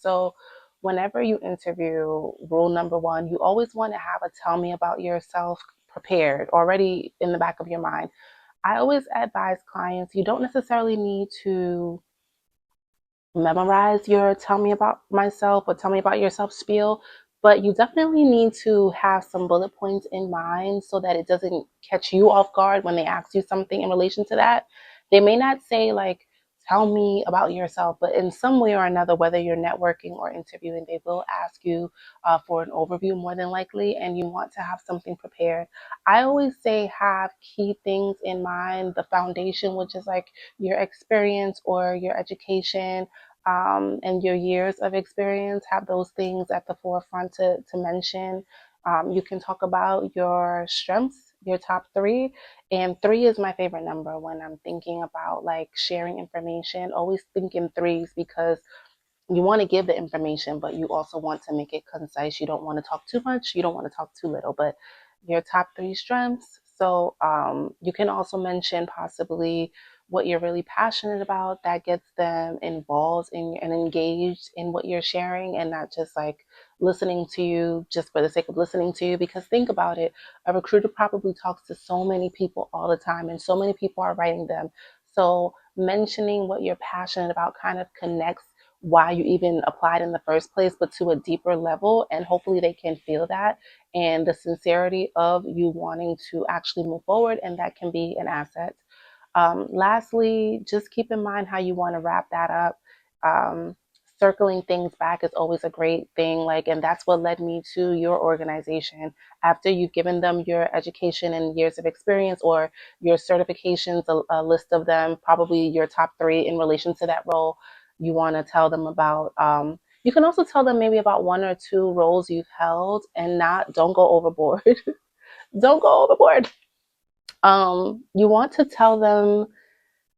So whenever you interview, rule number one, you always want to have a tell me about yourself prepared already in the back of your mind. I always advise clients you don't necessarily need to memorize your tell me about myself or tell me about yourself spiel, but you definitely need to have some bullet points in mind so that it doesn't catch you off guard when they ask you something in relation to that. They may not say, like, tell me about yourself, but in some way or another, whether you're networking or interviewing, they will ask you for an overview more than likely, and you want to have something prepared. I always say have key things in mind, the foundation, which is like your experience or your education, and your years of experience, have those things at the forefront to mention. You can talk about your strengths, your top three, and three is my favorite number when I'm thinking about like sharing information. Always think in threes because you want to give the information, but you also want to make it concise. You don't want to talk too much. You don't want to talk too little, but your top three strengths. So you can also mention possibly what you're really passionate about that gets them involved in and engaged in what you're sharing and not just like listening to you just for the sake of listening to you. Because think about it, a recruiter probably talks to so many people all the time and so many people are writing them. So mentioning what you're passionate about kind of connects why you even applied in the first place, but to a deeper level. And hopefully they can feel that and the sincerity of you wanting to actually move forward. And that can be an asset. Lastly, just keep in mind how you want to wrap that up. Um, Circling things back is always a great thing. Like, and that's what led me to your organization. After you've given them your education and years of experience or your certifications, a list of them, probably your top three in relation to that role, you want to tell them about. You can also tell them maybe about one or two roles you've held and don't go overboard. Don't go overboard. You want to tell them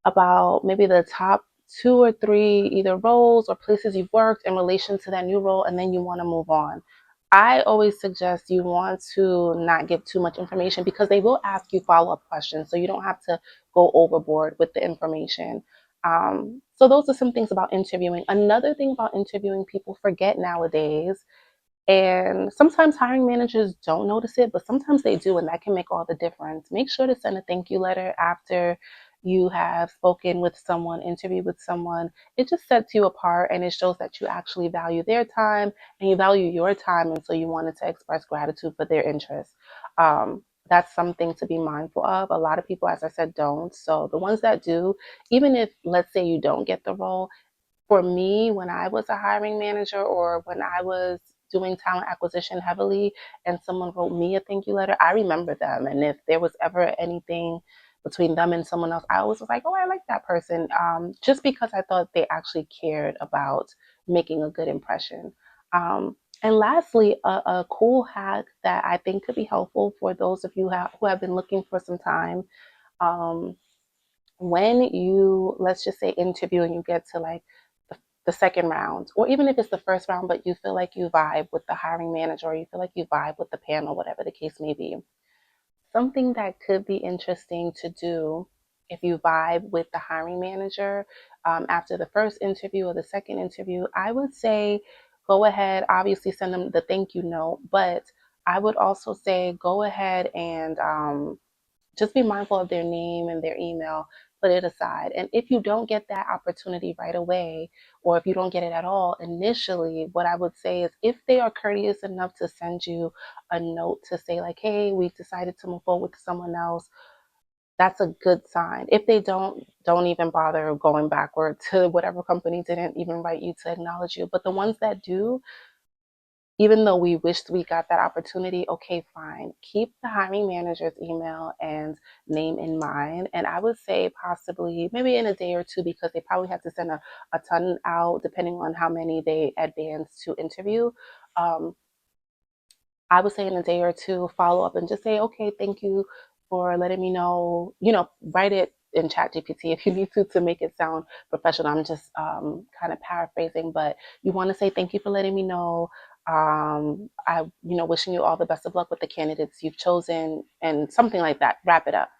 about maybe the top two or three either roles or places you've worked in relation to that new role, and then you want to move on. I always suggest you want to not give too much information because they will ask you follow-up questions, so you don't have to go overboard with the information. So those are some things about interviewing. Another thing about interviewing, people forget nowadays, and sometimes hiring managers don't notice it, but sometimes they do, and that can make all the difference. Make sure to send a thank you letter after you have spoken with someone, interviewed with someone. It just sets you apart and it shows that you actually value their time and you value your time. And so you wanted to express gratitude for their interest. That's something to be mindful of. A lot of people, as I said, don't. So the ones that do, even if, let's say, you don't get the role, for me, when I was a hiring manager or when I was doing talent acquisition heavily and someone wrote me a thank you letter, I remember them. And if there was ever anything between them and someone else, I always was like, oh, I like that person, just because I thought they actually cared about making a good impression. And lastly, a cool hack that I think could be helpful for those of you who have been looking for some time. Um, when you, let's just say, interview and you get to like the second round, or even if it's the first round, but you feel like you vibe with the hiring manager or you feel like you vibe with the panel, whatever the case may be, something that could be interesting to do if you vibe with the hiring manager after the first interview or the second interview, I would say go ahead, obviously send them the thank you note, but I would also say go ahead and just be mindful of their name and their email, put it aside. And if you don't get that opportunity right away, or if you don't get it at all initially, what I would say is if they are courteous enough to send you a note to say, like, hey, we decided to move forward with someone else, that's a good sign. If they don't even bother going backward to whatever company didn't even write you to acknowledge you. But the ones that do, even though we wished we got that opportunity, okay, fine. Keep the hiring manager's email and name in mind. And I would say possibly maybe in a day or two, because they probably have to send a ton out depending on how many they advance to interview. Um, I would say in a day or two, follow up and just say, okay, thank you for letting me know, write it in ChatGPT if you need to make it sound professional. I'm just kind of paraphrasing, but you want to say, thank you for letting me know. Wishing you all the best of luck with the candidates you've chosen and something like that. Wrap it up.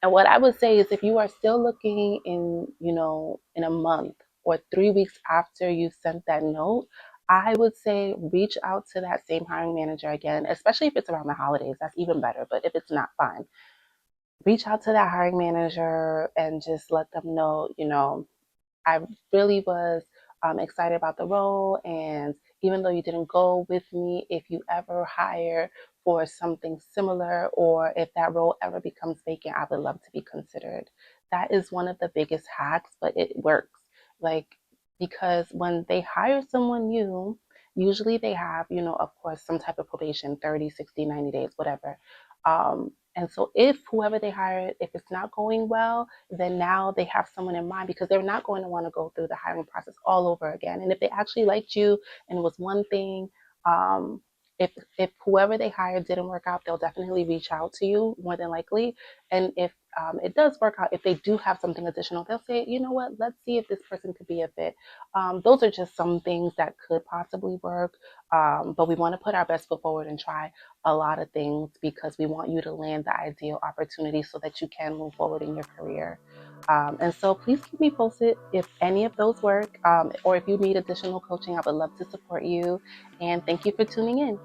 And what I would say is if you are still looking in a month or 3 weeks after you sent that note, I would say reach out to that same hiring manager again, especially if it's around the holidays. That's even better. But if it's not, fine. Reach out to that hiring manager and just let them know, I really was excited about the role. And even though you didn't go with me, if you ever hire for something similar or if that role ever becomes vacant, I would love to be considered. That is one of the biggest hacks, but it works. Like, because when they hire someone new, usually they have, of course, some type of probation, 30, 60, 90 days, whatever. And so if whoever they hire, if it's not going well, then now they have someone in mind because they're not going to want to go through the hiring process all over again. And if they actually liked you and it was one thing, um, if whoever they hired didn't work out, they'll definitely reach out to you more than likely. And if it does work out, if they do have something additional, they'll say, you know what, let's see if this person could be a fit. Those are just some things that could possibly work. But we want to put our best foot forward and try a lot of things because we want you to land the ideal opportunity so that you can move forward in your career. And so please keep me posted if any of those work or if you need additional coaching. I would love to support you. And thank you for tuning in.